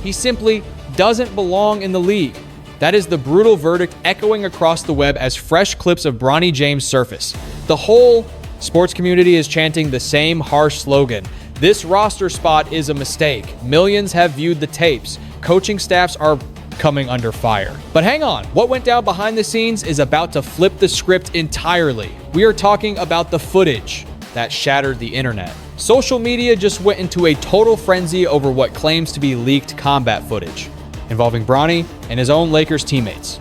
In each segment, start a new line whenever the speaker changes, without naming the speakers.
he simply doesn't belong in the league. That is the brutal verdict echoing across the web as fresh clips of Bronny James surface. The whole sports community is chanting the same harsh slogan. This roster spot is a mistake. Millions have viewed the tapes. Coaching staffs are coming under fire. But hang on, what went down behind the scenes is about to flip the script entirely. We are talking about the footage that shattered the internet. Social media just went into a total frenzy over what claims to be leaked combat footage involving Bronny and his own Lakers teammates.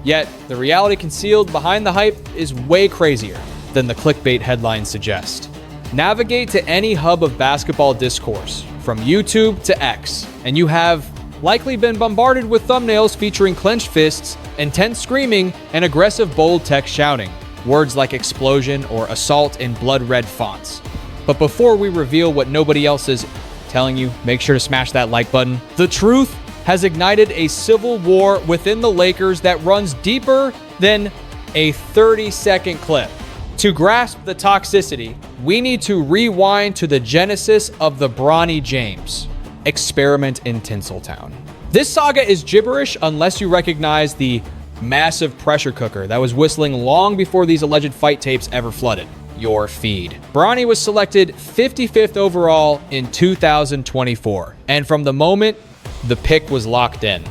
Yet, the reality concealed behind the hype is way crazier than the clickbait headlines suggest. Navigate to any hub of basketball discourse, from YouTube to X, and you have likely been bombarded with thumbnails featuring clenched fists, intense screaming, and aggressive bold text shouting, words like explosion or assault in blood-red fonts. But before we reveal what nobody else is telling you, make sure to smash that like button. The truth has ignited a civil war within the Lakers that runs deeper than a 30-second clip. To grasp the toxicity, we need to rewind to the genesis of the Bronny James experiment in Tinseltown. This saga is gibberish unless you recognize the massive pressure cooker that was whistling long before these alleged fight tapes ever flooded your feed. Bronny was selected 55th overall in 2024, and from the moment the pick was locked in,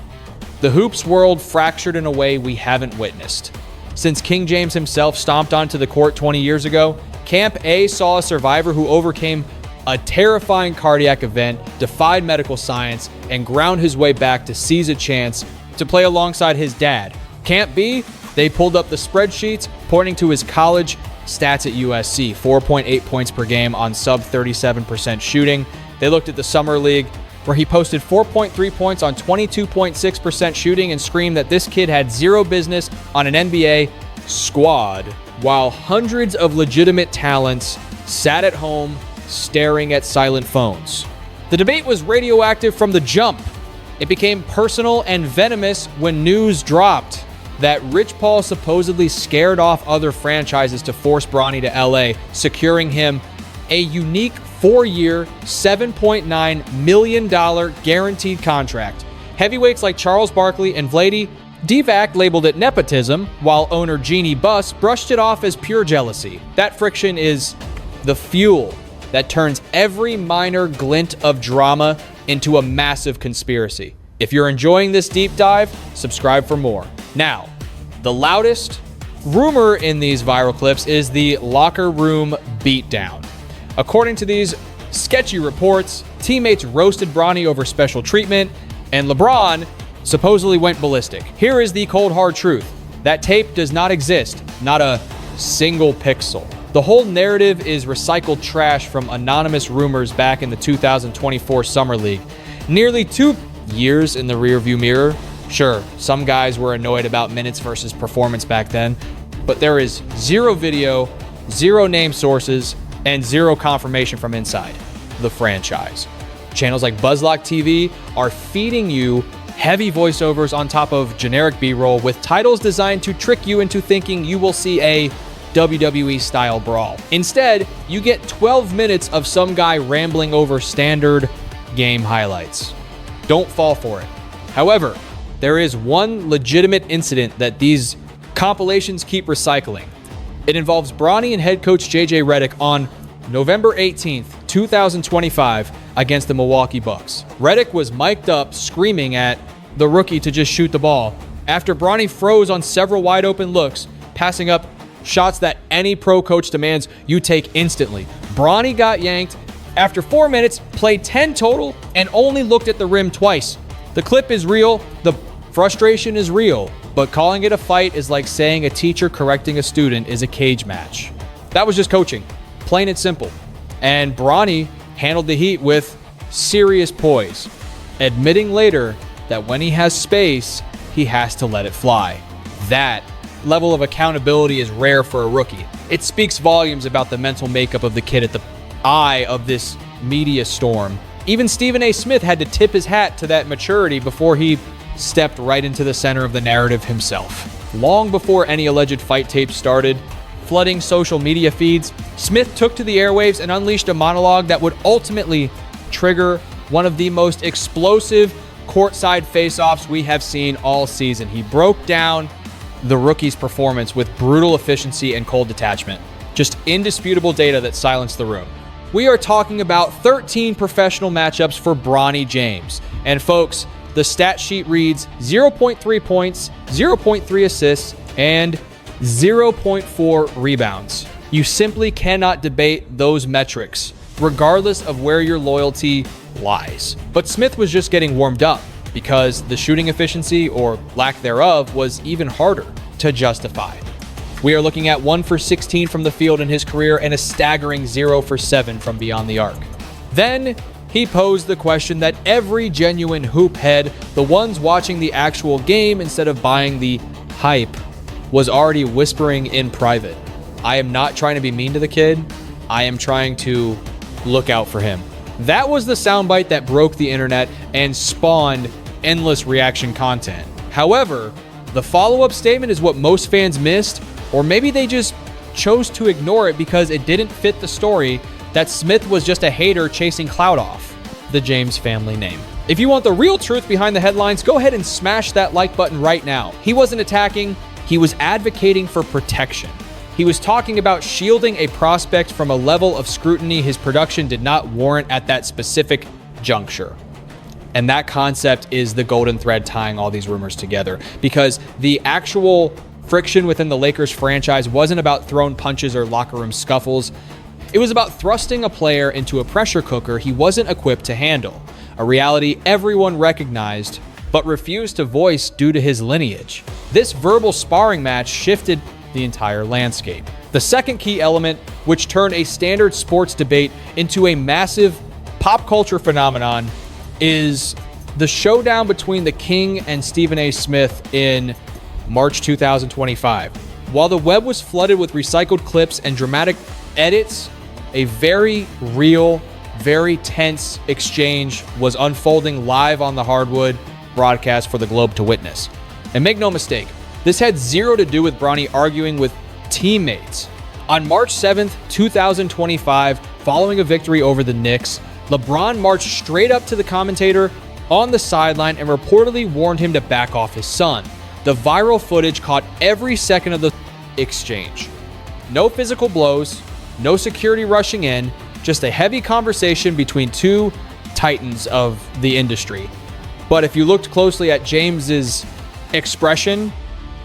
the hoops world fractured in a way we haven't witnessed. Since King James himself stomped onto the court 20 years ago, Camp A saw a survivor who overcame a terrifying cardiac event, defied medical science, and ground his way back to seize a chance to play alongside his dad. Camp B, they pulled up the spreadsheets pointing to his college stats at USC, 4.8 points per game on sub 37% shooting. They looked at the summer league, where he posted 4.3 points on 22.6% shooting and screamed that this kid had zero business on an NBA squad, while hundreds of legitimate talents sat at home staring at silent phones. The debate was radioactive from the jump. It became personal and venomous when news dropped that Rich Paul supposedly scared off other franchises to force Bronny to LA, securing him a unique 4-year, $7.9 million guaranteed contract. Heavyweights like Charles Barkley and Vlade Divac labeled it nepotism, while owner Jeannie Buss brushed it off as pure jealousy. That friction is the fuel that turns every minor glint of drama into a massive conspiracy. If you're enjoying this deep dive, subscribe for more. Now, the loudest rumor in these viral clips is the locker room beatdown. According to these sketchy reports, teammates roasted Bronny over special treatment, and LeBron supposedly went ballistic. Here is the cold hard truth. That tape does not exist, not a single pixel. The whole narrative is recycled trash from anonymous rumors back in the 2024 Summer League. Nearly 2 years in the rearview mirror. Sure, some guys were annoyed about minutes versus performance back then, but there is zero video, zero name sources, and zero confirmation from inside the franchise. Channels like BuzzLock TV are feeding you heavy voiceovers on top of generic B-roll with titles designed to trick you into thinking you will see a WWE-style brawl. Instead, you get 12 minutes of some guy rambling over standard game highlights. Don't fall for it. However, there is one legitimate incident that these compilations keep recycling. It involves Bronny and head coach JJ Redick on November 18th, 2025 against the Milwaukee Bucks. Redick was mic'd up screaming at the rookie to just shoot the ball after Bronny froze on several wide open looks, passing up shots that any pro coach demands you take instantly. Bronny got yanked after 4 minutes, played 10 total, and only looked at the rim twice. The clip is real, the frustration is real, but calling it a fight is like saying a teacher correcting a student is a cage match. That was just coaching, plain and simple. And Bronny handled the heat with serious poise, admitting later that when he has space, he has to let it fly. That level of accountability is rare for a rookie. It speaks volumes about the mental makeup of the kid at the eye of this media storm. Even Stephen A. Smith had to tip his hat to that maturity before he stepped right into the center of the narrative himself. Long before any alleged fight tapes started flooding social media feeds, Smith took to the airwaves and unleashed a monologue that would ultimately trigger one of the most explosive courtside face-offs we have seen all season. He broke down the rookie's performance with brutal efficiency and cold detachment. Just indisputable data that silenced the room. We are talking about 13 professional matchups for Bronny James. And folks, the stat sheet reads 0.3 points, 0.3 assists, and 0.4 rebounds. You simply cannot debate those metrics, regardless of where your loyalty lies. But Smith was just getting warmed up because the shooting efficiency, or lack thereof, was even harder to justify. We are looking at 1 for 16 from the field in his career and a staggering 0 for 7 from beyond the arc. Then he posed the question that every genuine hoop head, the ones watching the actual game instead of buying the hype, was already whispering in private. I am not trying to be mean to the kid. I am trying to look out for him. That was the soundbite that broke the internet and spawned endless reaction content. However, the follow-up statement is what most fans missed, or maybe they just chose to ignore it because it didn't fit the story that Smith was just a hater chasing clout off the James family name. If you want the real truth behind the headlines, go ahead and smash that like button right now. He wasn't attacking, he was advocating for protection. He was talking about shielding a prospect from a level of scrutiny his production did not warrant at that specific juncture. And that concept is the golden thread tying all these rumors together, because the actual friction within the Lakers franchise wasn't about thrown punches or locker room scuffles. It was about thrusting a player into a pressure cooker he wasn't equipped to handle, a reality everyone recognized but refused to voice due to his lineage. This verbal sparring match shifted the entire landscape. The second key element, which turned a standard sports debate into a massive pop culture phenomenon, is the showdown between the King and Stephen A. Smith in March 2025. While the web was flooded with recycled clips and dramatic edits, a very real, very tense exchange was unfolding live on the hardwood broadcast for the globe to witness. And make no mistake, this had zero to do with Bronny arguing with teammates. On March 7th, 2025, following a victory over the Knicks, LeBron marched straight up to the commentator on the sideline and reportedly warned him to back off his son. The viral footage caught every second of the exchange. No physical blows, no security rushing in, just a heavy conversation between two titans of the industry. But if you looked closely at James's expression,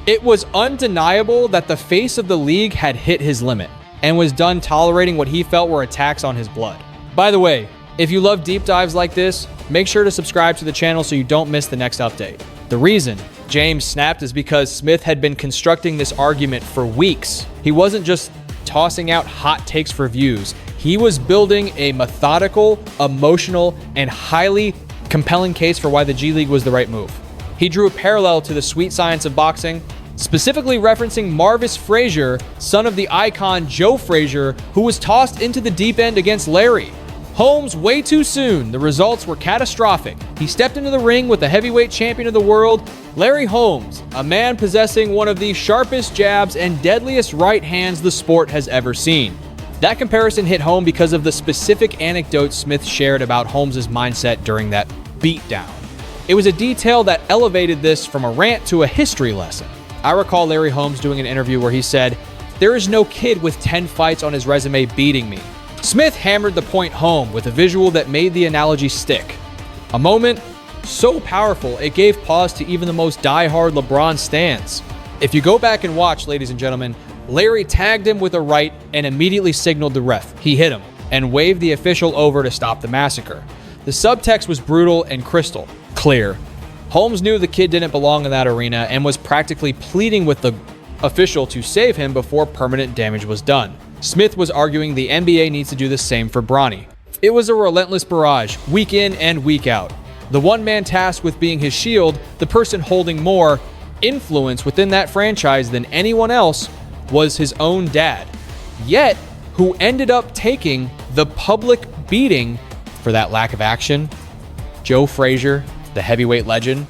it was undeniable that the face of the league had hit his limit and was done tolerating what he felt were attacks on his blood. By the way, if you love deep dives like this, make sure to subscribe to the channel so you don't miss the next update. The reason James snapped is because Smith had been constructing this argument for weeks. He wasn't just tossing out hot takes for views. He was building a methodical, emotional, and highly compelling case for why the G League was the right move. He drew a parallel to the sweet science of boxing, specifically referencing Marvis Frazier, son of the icon Joe Frazier, who was tossed into the deep end against Larry Holmes way too soon. The results were catastrophic. He stepped into the ring with the heavyweight champion of the world, Larry Holmes, a man possessing one of the sharpest jabs and deadliest right hands the sport has ever seen. That comparison hit home because of the specific anecdote Smith shared about Holmes' mindset during that beatdown. It was a detail that elevated this from a rant to a history lesson. I recall Larry Holmes doing an interview where he said, "There is no kid with 10 fights on his resume beating me." Smith hammered the point home with a visual that made the analogy stick. A moment so powerful, it gave pause to even the most diehard LeBron stans. If you go back and watch, ladies and gentlemen, Larry tagged him with a right and immediately signaled the ref. He hit him and waved the official over to stop the massacre. The subtext was brutal and crystal clear. Holmes knew the kid didn't belong in that arena and was practically pleading with the official to save him before permanent damage was done. Smith was arguing the NBA needs to do the same for Bronny. It was a relentless barrage, week in and week out. The one-man tasked with being his shield, the person holding more influence within that franchise than anyone else, was his own dad. Yet, who ended up taking the public beating for that lack of action? Joe Frazier, the heavyweight legend.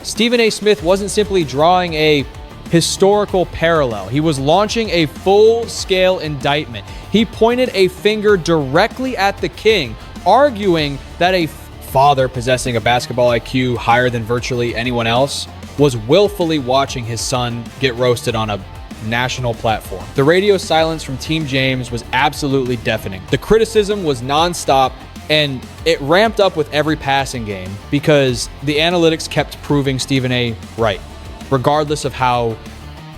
Stephen A. Smith wasn't simply drawing a historical parallel. He was launching a full-scale indictment. He pointed a finger directly at the King, arguing that a father possessing a basketball IQ higher than virtually anyone else, was willfully watching his son get roasted on a national platform. The radio silence from Team James was absolutely deafening. The criticism was nonstop, and it ramped up with every passing game because the analytics kept proving Stephen A. right, regardless of how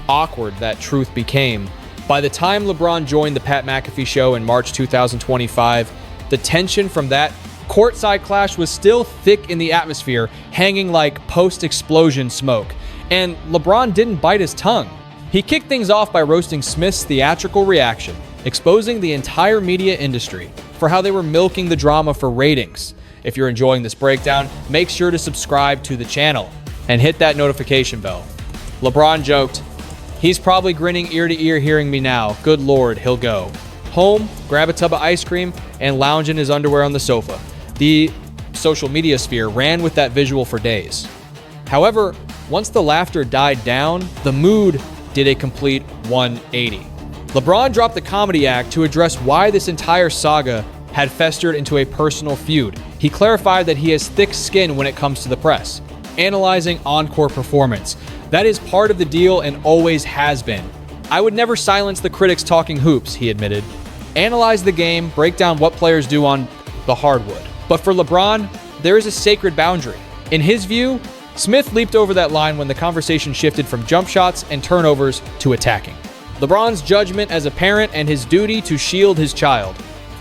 awkward that truth became. By the time LeBron joined the Pat McAfee show in March 2025, the tension from that courtside clash was still thick in the atmosphere, hanging like post-explosion smoke. And LeBron didn't bite his tongue. He kicked things off by roasting Smith's theatrical reaction, exposing the entire media industry for how they were milking the drama for ratings. If you're enjoying this breakdown, make sure to subscribe to the channel and hit that notification bell. LeBron joked, "He's probably grinning ear to ear hearing me now. Good Lord, he'll go home, grab a tub of ice cream, and lounge in his underwear on the sofa." The social media sphere ran with that visual for days. However, once the laughter died down, the mood did a complete 180. LeBron dropped the comedy act to address why this entire saga had festered into a personal feud. He clarified that he has thick skin when it comes to the press, analyzing on-court performance. That is part of the deal and always has been. "I would never silence the critics talking hoops," he admitted. "Analyze the game, break down what players do on the hardwood." But for LeBron, there is a sacred boundary. In his view, Smith leaped over that line when the conversation shifted from jump shots and turnovers to attacking. LeBron's judgment as a parent and his duty to shield his child.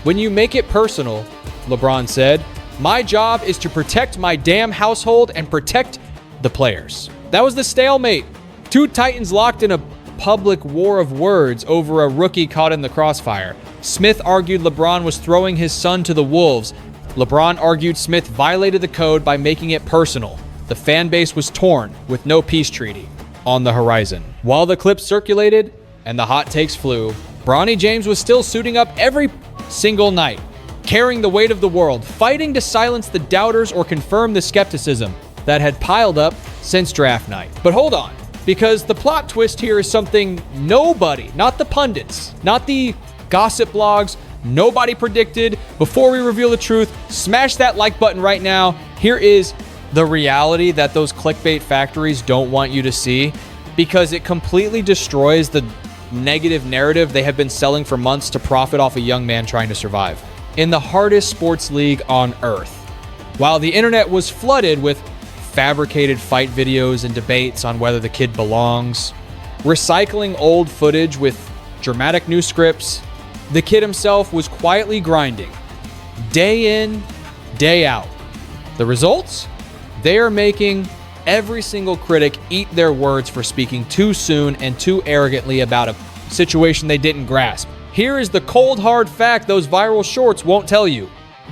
"When you make it personal," LeBron said, "my job is to protect my damn household and protect the players." That was the stalemate. Two titans locked in a public war of words over a rookie caught in the crossfire. Smith argued LeBron was throwing his son to the wolves. LeBron argued Smith violated the code by making it personal. The fan base was torn, with no peace treaty on the horizon. While the clips circulated and the hot takes flew, Bronny James was still suiting up every single night, carrying the weight of the world, fighting to silence the doubters or confirm the skepticism that had piled up since draft night. But hold on, because the plot twist here is something nobody, not the pundits, not the gossip blogs, nobody predicted. Before we reveal the truth, smash that like button right now. Here is the reality that those clickbait factories don't want you to see, because it completely destroys the negative narrative they have been selling for months to profit off a young man trying to survive. In the hardest sports league on earth, while the internet was flooded with fabricated fight videos and debates on whether the kid belongs, recycling old footage with dramatic new scripts, the kid himself was quietly grinding, day in, day out. The results? They are making every single critic eat their words for speaking too soon and too arrogantly about a situation they didn't grasp. Here is the cold hard fact those viral shorts won't tell you.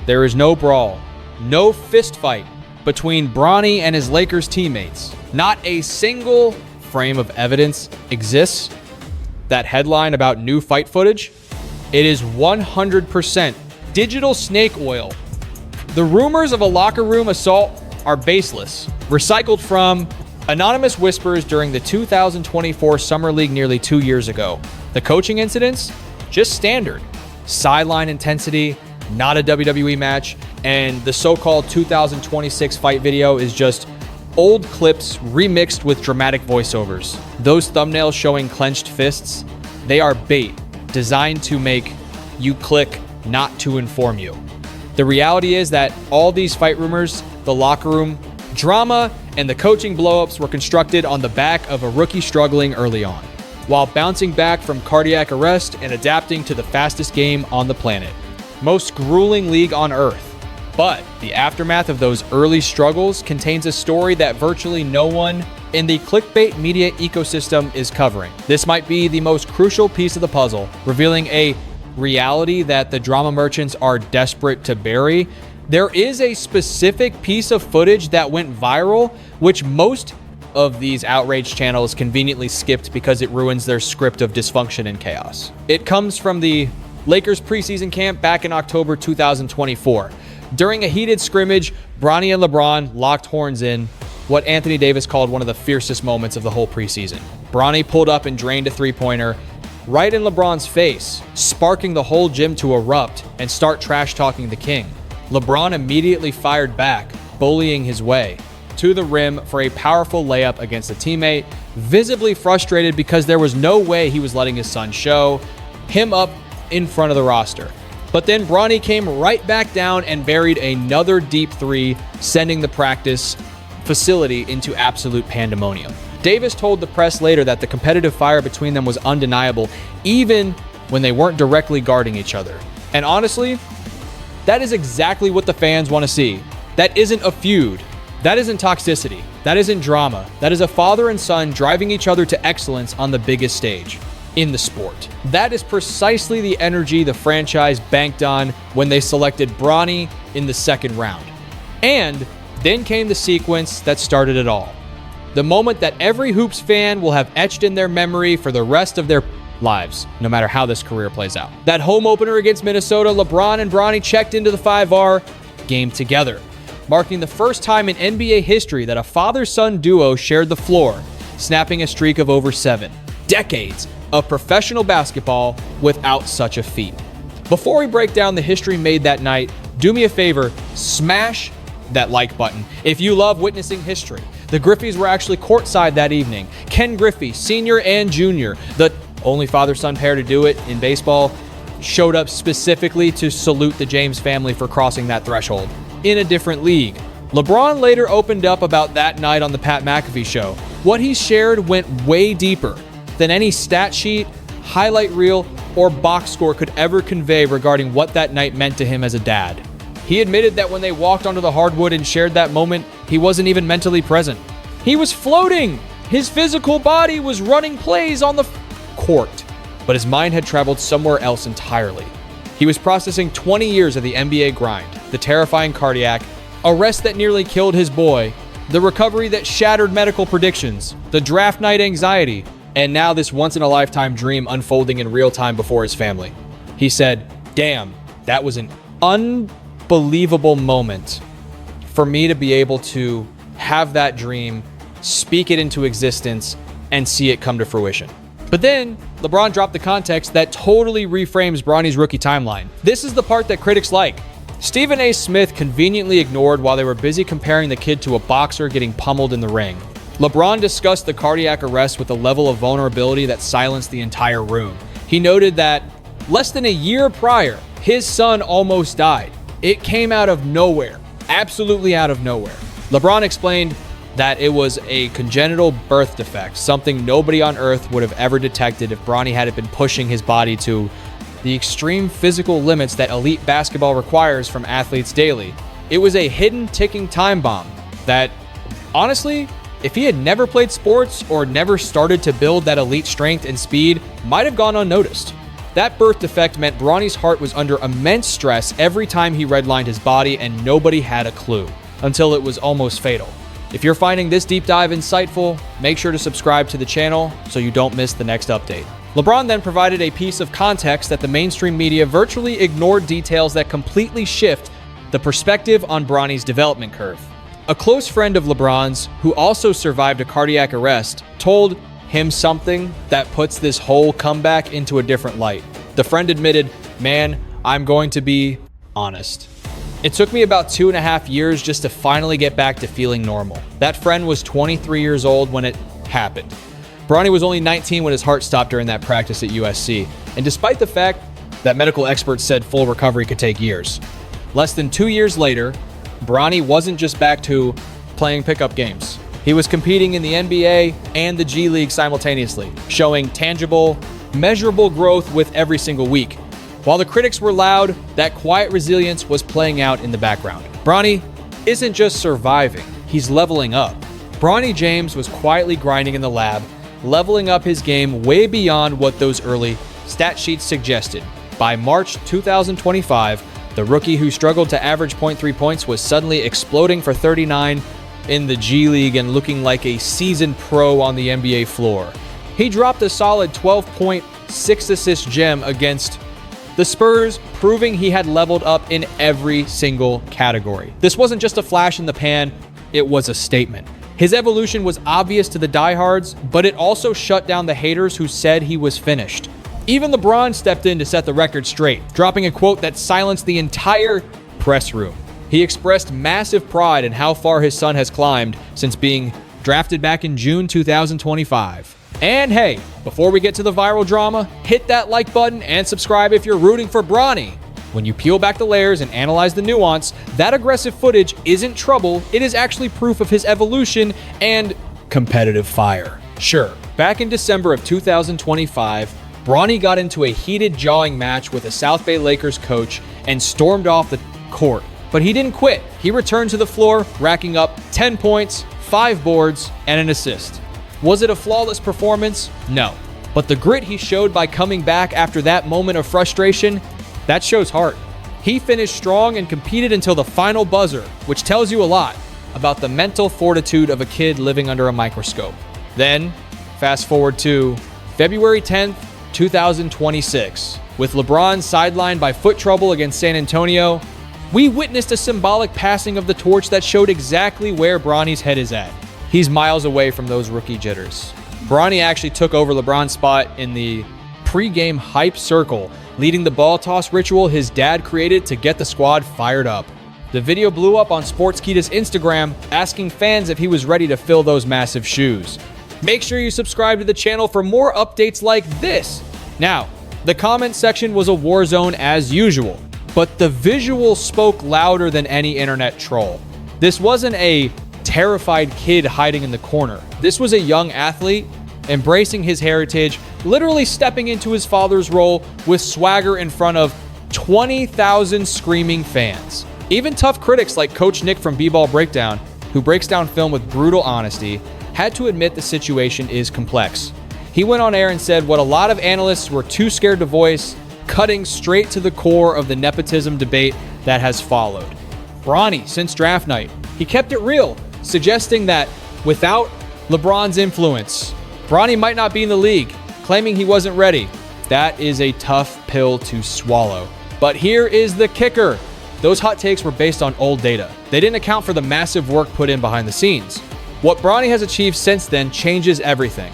There is no brawl, no fist fight between Bronny and his Lakers teammates. Not a single frame of evidence exists. That headline about new fight footage, it is 100% digital snake oil. The rumors of a locker room assault are baseless, recycled from anonymous whispers during the 2024 Summer League nearly 2 years ago. The coaching incidents, just standard. Sideline intensity, not a WWE match, and the so-called 2026 fight video is just old clips remixed with dramatic voiceovers. Those thumbnails showing clenched fists, they are bait, designed to make you click, not to inform you. The reality is that all these fight rumors, the locker room drama, and the coaching blowups were constructed on the back of a rookie struggling early on, while bouncing back from cardiac arrest and adapting to the fastest game on the planet. Most grueling league on earth. But the aftermath of those early struggles contains a story that virtually no one in the clickbait media ecosystem is covering. This might be the most crucial piece of the puzzle, revealing a reality that the drama merchants are desperate to bury. There is a specific piece of footage that went viral, which most of these outrage channels conveniently skipped because it ruins their script of dysfunction and chaos. It comes from the Lakers preseason camp back in October 2024. During a heated scrimmage, Bronny and LeBron locked horns in what Anthony Davis called one of the fiercest moments of the whole preseason. Bronny pulled up and drained a three-pointer right in LeBron's face, sparking the whole gym to erupt and start trash-talking the king. LeBron immediately fired back, bullying his way to the rim for a powerful layup against a teammate, visibly frustrated because there was no way he was letting his son show him up in front of the roster. But then Bronny came right back down and buried another deep three, sending the practice facility into absolute pandemonium. Davis told the press later that the competitive fire between them was undeniable, even when they weren't directly guarding each other. And honestly, that is exactly what the fans want to see. That isn't a feud. That isn't toxicity. That isn't drama. That is a father and son driving each other to excellence on the biggest stage in the sport. That is precisely the energy the franchise banked on when they selected Bronny in the second round. And then came the sequence that started it all. The moment that every Hoops fan will have etched in their memory for the rest of their lives, no matter how this career plays out. That home opener against Minnesota, LeBron and Bronny checked into the 5R game together, marking the first time in NBA history that a father-son duo shared the floor, snapping a streak of over 7 decades of professional basketball without such a feat. Before we break down the history made that night, do me a favor, smash that like button if you love witnessing history. The Griffeys were actually courtside that evening. Ken Griffey, senior and junior, the only father-son pair to do it in baseball, showed up specifically to salute the James family for crossing that threshold in a different league. LeBron later opened up about that night on the Pat McAfee show. What he shared went way deeper than any stat sheet, highlight reel, or box score could ever convey regarding what that night meant to him as a dad. He admitted that when they walked onto the hardwood and shared that moment, he wasn't even mentally present. He was floating. His physical body was running plays on the court, but his mind had traveled somewhere else entirely. He was processing 20 years of the NBA grind, the terrifying cardiac arrest that nearly killed his boy, the recovery that shattered medical predictions, the draft night anxiety, and now this once-in-a-lifetime dream unfolding in real time before his family. He said, "Damn, that was an unbelievable moment for me to be able to have that dream, speak it into existence, and see it come to fruition." But then, LeBron dropped the context that totally reframes Bronny's rookie timeline. This is the part that critics like. Stephen A. Smith conveniently ignored while they were busy comparing the kid to a boxer getting pummeled in the ring. LeBron discussed the cardiac arrest with a level of vulnerability that silenced the entire room. He noted that less than a year prior, his son almost died. It came out of nowhere, absolutely out of nowhere. LeBron explained that it was a congenital birth defect, something nobody on earth would have ever detected if Bronny hadn't been pushing his body to the extreme physical limits that elite basketball requires from athletes daily. It was a hidden ticking time bomb that, honestly, if he had never played sports or never started to build that elite strength and speed, might have gone unnoticed. That birth defect meant Bronny's heart was under immense stress every time he redlined his body, and nobody had a clue until it was almost fatal. If you're finding this deep dive insightful, make sure to subscribe to the channel so you don't miss the next update. LeBron then provided a piece of context that the mainstream media virtually ignored, details that completely shift the perspective on Bronny's development curve. A close friend of LeBron's, who also survived a cardiac arrest, told him something that puts this whole comeback into a different light. The friend admitted, "Man, I'm going to be honest. It took me about 2.5 years just to finally get back to feeling normal." That friend was 23 years old when it happened. Bronny was only 19 when his heart stopped during that practice at USC. And despite the fact that medical experts said full recovery could take years, less than 2 years later, Bronny wasn't just back to playing pickup games. He was competing in the NBA and the G League simultaneously, showing tangible, measurable growth with every single week. While the critics were loud, that quiet resilience was playing out in the background. Bronny isn't just surviving, he's leveling up. Bronny James was quietly grinding in the lab, leveling up his game way beyond what those early stat sheets suggested. By March 2025, the rookie who struggled to average 0.3 points was suddenly exploding for 39 in the G League and looking like a seasoned pro on the NBA floor. He dropped a solid 12.6 assist gem against the Spurs, proving he had leveled up in every single category. This wasn't just a flash in the pan, it was a statement. His evolution was obvious to the diehards, but it also shut down the haters who said he was finished. Even LeBron stepped in to set the record straight, dropping a quote that silenced the entire press room. He expressed massive pride in how far his son has climbed since being drafted back in June 2025. And hey, before we get to the viral drama, hit that like button and subscribe if you're rooting for Bronny. When you peel back the layers and analyze the nuance, that aggressive footage isn't trouble, it is actually proof of his evolution and competitive fire. Sure, back in December of 2025, Bronny got into a heated jawing match with a South Bay Lakers coach and stormed off the court. But he didn't quit. He returned to the floor, racking up 10 points, 5 boards, and an assist. Was it a flawless performance? No. But the grit he showed by coming back after that moment of frustration, that shows heart. He finished strong and competed until the final buzzer, which tells you a lot about the mental fortitude of a kid living under a microscope. Then, fast forward to February 10th, 2026. With LeBron sidelined by foot trouble against San Antonio, we witnessed a symbolic passing of the torch that showed exactly where Bronny's head is at. He's miles away from those rookie jitters. Bronny actually took over LeBron's spot in the pre-game hype circle, leading the ball toss ritual his dad created to get the squad fired up. The video blew up on Sportskeeda's Instagram, asking fans if he was ready to fill those massive shoes. Make sure you subscribe to the channel for more updates like this. Now, the comment section was a war zone as usual, but the visual spoke louder than any internet troll. This wasn't a terrified kid hiding in the corner. This was a young athlete embracing his heritage, literally stepping into his father's role with swagger in front of 20,000 screaming fans. Even tough critics like Coach Nick from B-Ball Breakdown, who breaks down film with brutal honesty, had to admit the situation is complex. He went on air and said what a lot of analysts were too scared to voice, cutting straight to the core of the nepotism debate that has followed. Bronny, since draft night, he kept it real, suggesting that without LeBron's influence, Bronny might not be in the league, claiming he wasn't ready. That is a tough pill to swallow. But here is the kicker. Those hot takes were based on old data. They didn't account for the massive work put in behind the scenes. What Bronny has achieved since then changes everything.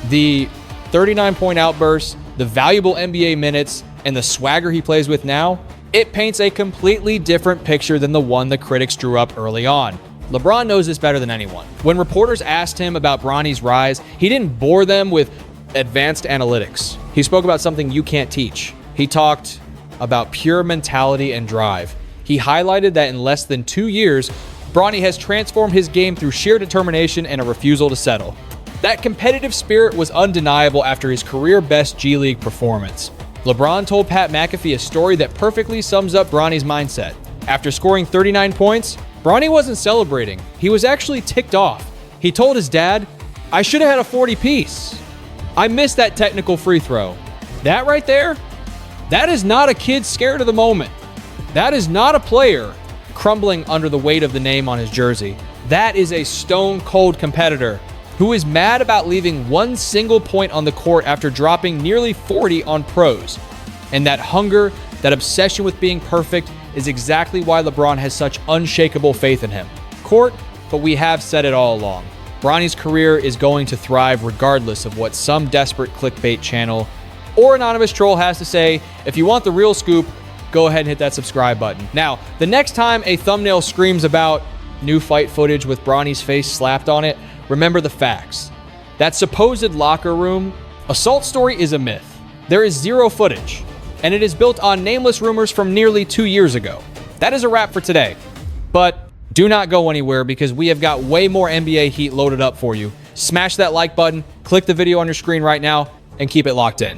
The 39-point outbursts, the valuable NBA minutes, and the swagger he plays with now, it paints a completely different picture than the one the critics drew up early on. LeBron knows this better than anyone. When reporters asked him about Bronny's rise, he didn't bore them with advanced analytics. He spoke about something you can't teach. He talked about pure mentality and drive. He highlighted that in less than 2 years, Bronny has transformed his game through sheer determination and a refusal to settle. That competitive spirit was undeniable after his career-best G League performance. LeBron told Pat McAfee a story that perfectly sums up Bronny's mindset. After scoring 39 points, Bronny wasn't celebrating. He was actually ticked off. He told his dad, "I should have had a 40-piece. I missed that technical free throw." That right there, that is not a kid scared of the moment. That is not a player crumbling under the weight of the name on his jersey. That is a stone-cold competitor who is mad about leaving one single point on the court after dropping nearly 40 on pros. And that hunger, that obsession with being perfect, is exactly why LeBron has such unshakable faith in him. Court, but we have said it all along. Bronny's career is going to thrive regardless of what some desperate clickbait channel or anonymous troll has to say. If you want the real scoop, go ahead and hit that subscribe button. Now, the next time a thumbnail screams about new fight footage with Bronny's face slapped on it, remember the facts. That supposed locker room assault story is a myth. There is zero footage, and it is built on nameless rumors from nearly 2 years ago. That is a wrap for today. But do not go anywhere because we have got way more NBA heat loaded up for you. Smash that like button, click the video on your screen right now, and keep it locked in.